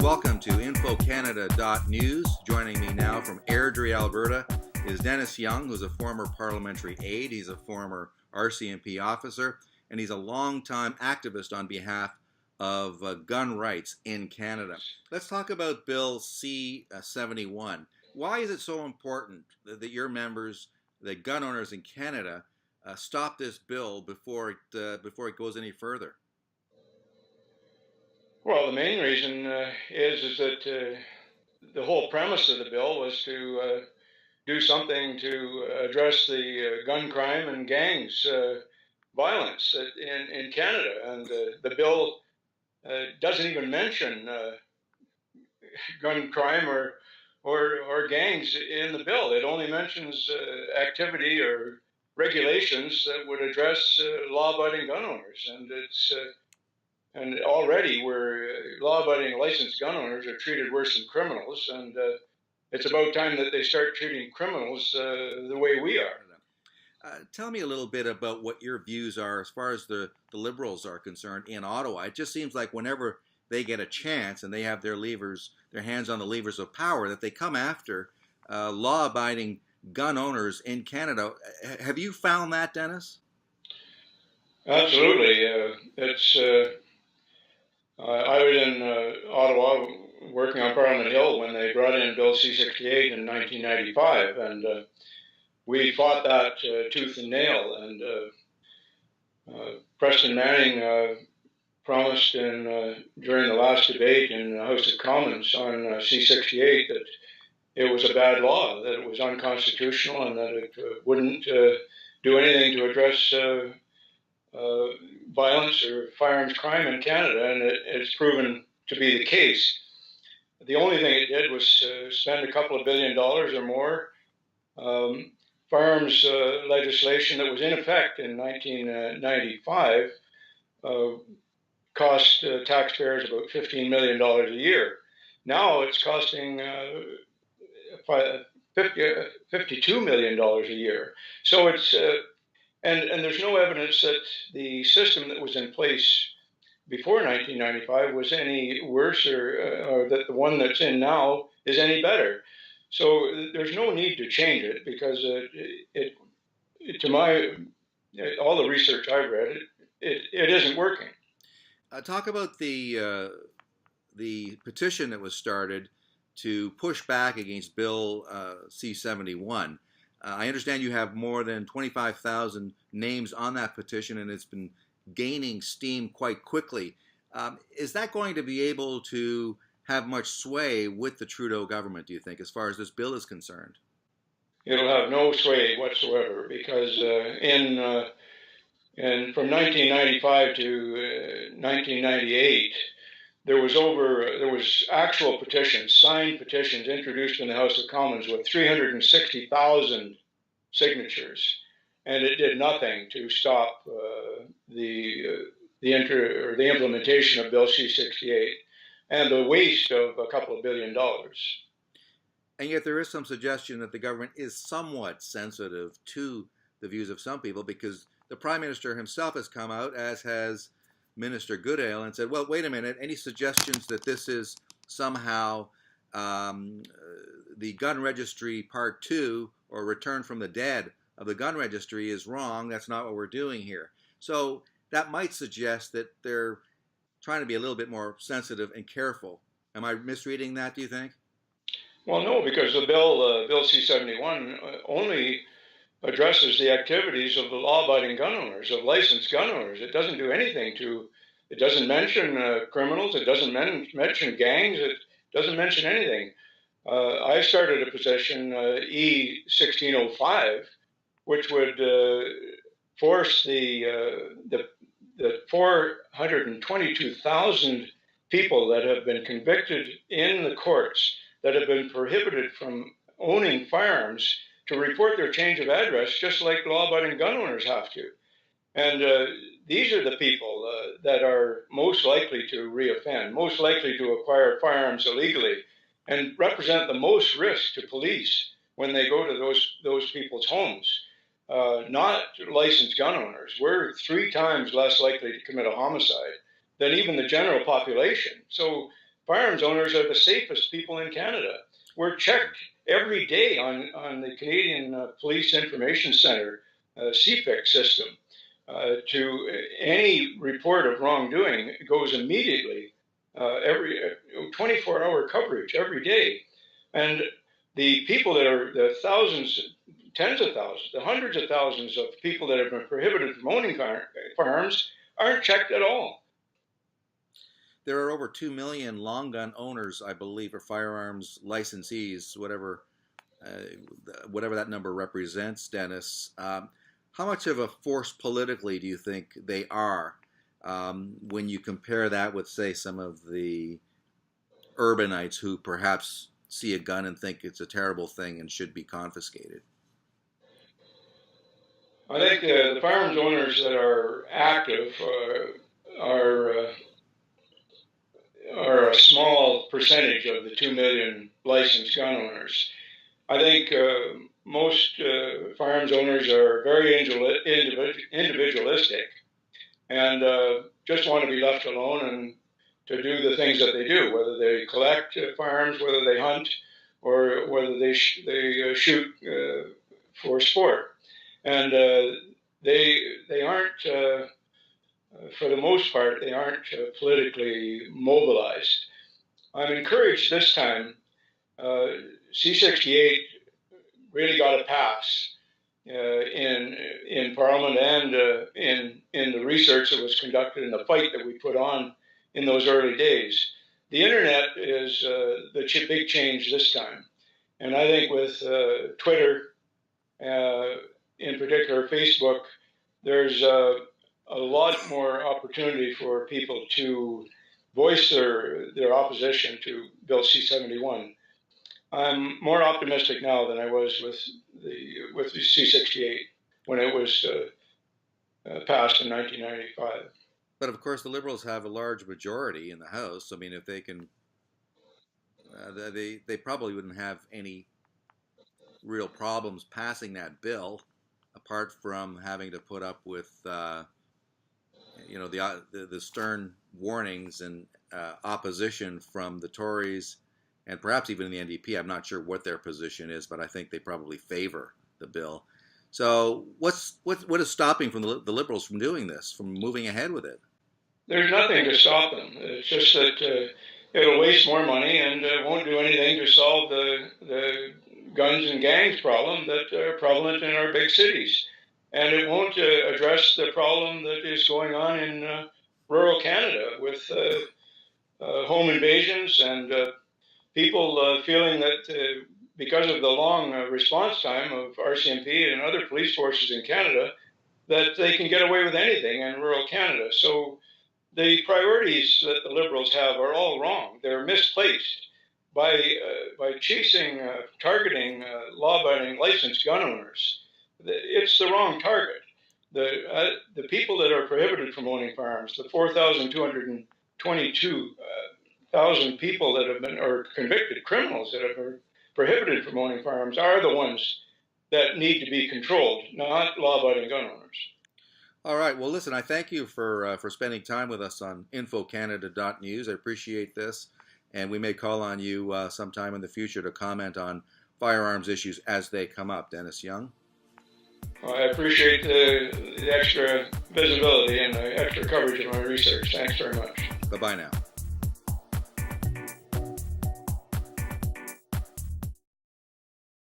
welcome to InfoCanada.News. Joining me now from Airdrie, Alberta, is Dennis Young, who's a former parliamentary aide. He's a former RCMP officer, and he's a longtime activist on behalf of gun rights in Canada. Let's talk about Bill C-71. Why is it so important that your members, the gun owners in Canada, stop this bill before it goes any further? Well, the main reason is that the whole premise of the bill was to do something to address the gun crime and gangs violence in Canada, and the bill doesn't even mention gun crime or gangs in the bill. It only mentions activity or regulations that would address law-abiding gun owners, and already we're law-abiding licensed gun owners are treated worse than criminals, and it's about time that they start treating criminals the way we are. Tell me a little bit about what your views are as far as the Liberals are concerned in Ottawa. It just seems like whenever they get a chance and they have their hands on the levers of power, that they come after law-abiding gun owners in Canada. Have you found that, Dennis? Absolutely. I was in Ottawa working on Parliament Hill when they brought in Bill C-68 in 1995, and we fought that tooth and nail. And Preston Manning promised during the last debate in the House of Commons on C-68 that it was a bad law, that it was unconstitutional, and that it wouldn't do anything to address violence or firearms crime in Canada, and it's proven to be the case. The only thing it did was spend a couple of $1 billion or more. Firearms legislation that was in effect in 1995 cost taxpayers about $15 million a year. Now it's costing $52 million a year. So it's and there's no evidence that the system that was in place before 1995 was any worse, or that the one that's in now is any better. So there's no need to change it, because all the research I've read, it isn't working. Talk about the petition that was started to push back against Bill C-71. I understand you have more than 25,000 names on that petition, and it's been gaining steam quite quickly. Is that going to be able to have much sway with the Trudeau government, do you think, as far as this bill is concerned? It'll have no sway whatsoever, because from 1995 to 1998, there was actual petitions, signed petitions introduced in the House of Commons with 360,000 signatures, and it did nothing to stop the implementation of Bill C-68 and the waste of a couple of $1 billion. And yet there is some suggestion that the government is somewhat sensitive to the views of some people, because the Prime Minister himself has come out, as has Minister Goodale, and said, well, wait a minute, any suggestions that this is somehow the gun registry part 2 or return from the dead of the gun registry is wrong. That's not what we're doing here. So that might suggest that they're trying to be a little bit more sensitive and careful. Am I misreading that, do you think? Well, no, because the Bill C-71 only addresses the activities of the law-abiding gun owners, of licensed gun owners. It doesn't do anything it doesn't mention criminals, it doesn't mention gangs, it doesn't mention anything. I started a position, E-1605, which would force the 422,000 people that have been convicted in the courts, that have been prohibited from owning firearms, to report their change of address, just like law-abiding gun owners have to. And these are the people that are most likely to reoffend, most likely to acquire firearms illegally, and represent the most risk to police when they go to those people's homes. Not licensed gun owners. We're 3 times less likely to commit a homicide than even the general population. So firearms owners are the safest people in Canada. We're checked every day on the Canadian Police Information Center CPIC system. To any report of wrongdoing goes immediately, every 24-hour coverage every day. And the people that are the thousands, tens of thousands, the hundreds of thousands of people that have been prohibited from owning firearms aren't checked at all. There are over 2 million long gun owners, I believe, or firearms licensees, whatever that number represents, Dennis. How much of a force politically do you think they are when you compare that with, say, some of the urbanites who perhaps see a gun and think it's a terrible thing and should be confiscated? I think the firearms owners that are active are a small percentage of the 2 million licensed gun owners. I think most firearms owners are very individualistic and just want to be left alone and to do the things that they do, whether they collect firearms, whether they hunt, or whether they shoot for sport. And they aren't, for the most part, they aren't politically mobilized. I'm encouraged this time. C-68 really got a pass in Parliament and in the research that was conducted and the fight that we put on in those early days. The internet is the big change this time. And I think with Twitter, in particular Facebook, there's a lot more opportunity for people to voice their opposition to Bill C-71. I'm more optimistic now than I was with the C-68 when it was passed in 1995. But of course, the Liberals have a large majority in the House. I mean, if they can, they probably wouldn't have any real problems passing that bill, apart from having to put up with, the stern warnings and opposition from the Tories and perhaps even the NDP. I'm not sure what their position is, but I think they probably favor the bill. So what is stopping from the Liberals from doing this, from moving ahead with it? There's nothing to stop them. It's just that it'll waste more money and won't do anything to solve the guns and gangs problem that are prevalent in our big cities. And it won't address the problem that is going on in rural Canada with home invasions and people feeling that because of the long response time of RCMP and other police forces in Canada, that they can get away with anything in rural Canada. So the priorities that the Liberals have are all wrong. They're misplaced. By targeting law-abiding licensed gun owners, it's the wrong target. The people that are prohibited from owning firearms, the 4,222 thousand people that have been, or convicted criminals that have been prohibited from owning firearms, are the ones that need to be controlled, not law-abiding gun owners. All right. Well, listen, I thank you for spending time with us on InfoCanada.News. I appreciate this, and we may call on you sometime in the future to comment on firearms issues as they come up. Dennis Young. Well, I appreciate the extra visibility and the extra coverage of my research. Thanks very much. Bye-bye now.